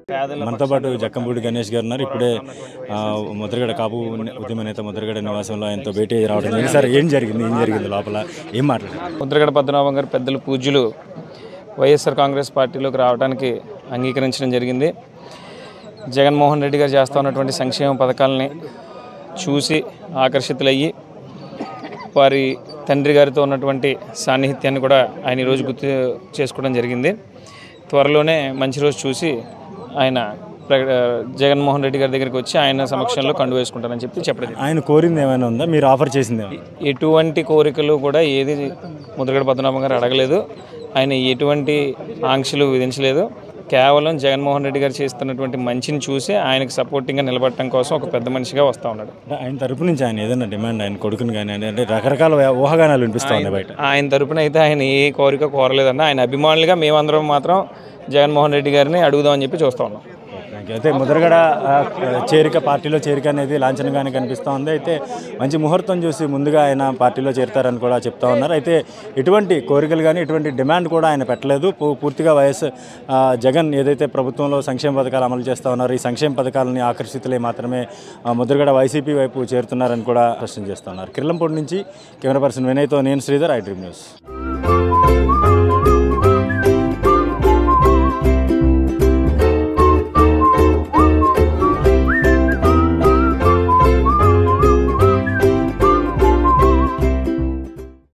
మనతో పాటు జక్కంపూడి గణేష్ గారు ఉన్నారు. ఇప్పుడే ముద్రగడ కాపు ఉద్యమ నేత ముద్రగడ నివాసంలో ఆయనతో భేటీ రావడం జరిగింది. సార్ ఏం జరిగింది లోపల ఏం మాట్లాడారు? ముద్రగడ పద్మనాభం గారు పెద్దలు పూజ్యులు వైఎస్ఆర్ కాంగ్రెస్ పార్టీలోకి రావడానికి అంగీకరించడం జరిగింది. జగన్మోహన్ రెడ్డి గారు చేస్తూ ఉన్నటువంటి సంక్షేమ పథకాలని చూసి ఆకర్షితులయ్యి వారి తండ్రి గారితో ఉన్నటువంటి సాన్నిహిత్యాన్ని కూడా ఆయన ఈరోజు గుర్తు చేసుకోవడం జరిగింది. త్వరలోనే మంచి రోజు చూసి ఆయన జగన్మోహన్ రెడ్డి గారి దగ్గరికి వచ్చి ఆయన సమక్షంలో కండు వేసుకుంటారని చెప్పడం. ఆయన కోరింది ఏమైనా ఉందా? మీరు ఆఫర్ చేసింది ఎటువంటి కోరికలు కూడా ఏది ముద్రగడ పద్మనాభం గారు అడగలేదు. ఆయన ఎటువంటి ఆంక్షలు విధించలేదు. కేవలం జగన్మోహన్ రెడ్డి గారు చేస్తున్నటువంటి మంచిని చూసి ఆయనకు సపోర్టింగ్గా నిలబడటం కోసం ఒక పెద్ద మనిషిగా వస్తూ ఉన్నాడు. ఆయన తరపు నుంచి ఆయన ఏదైనా డిమాండ్, ఆయన కొడుకుని కానీ అంటే రకరకాల ఊహాగానాలు వినిపిస్తూ ఉన్నాయి బయట. ఆయన తరపున అయితే ఆయన ఏ కోరిక కోరలేదన్న. ఆయన అభిమానులుగా మేమందరం మాత్రం జగన్మోహన్ రెడ్డి గారిని అడుగుదామని చెప్పి చూస్తూ ఉన్నాం. అయితే ముద్రగడ పార్టీలో చేరిక అనేది లాంఛనంగానే కనిపిస్తూ ఉంది. అయితే మంచి ముహూర్తం చూసి ముందుగా ఆయన పార్టీలో చేరుతారని కూడా చెప్తా ఉన్నారు. అయితే ఎటువంటి కోరికలు కానీ ఎటువంటి డిమాండ్ కూడా ఆయన పెట్టలేదు. పూర్తిగా జగన్ ఏదైతే ప్రభుత్వంలో సంక్షేమ పథకాలు అమలు చేస్తూ ఉన్నారో ఈ సంక్షేమ పథకాలని ఆకర్షితులే మాత్రమే ముద్రగడ వైసీపీ వైపు చేరుతున్నారని కూడా స్పష్టం చేస్తున్నారు. కిర్లంపూడి నుంచి కెమెరా పర్సన్ వినయ్తో నేను శ్రీధర్, ఐ డ్రీమ్ న్యూస్.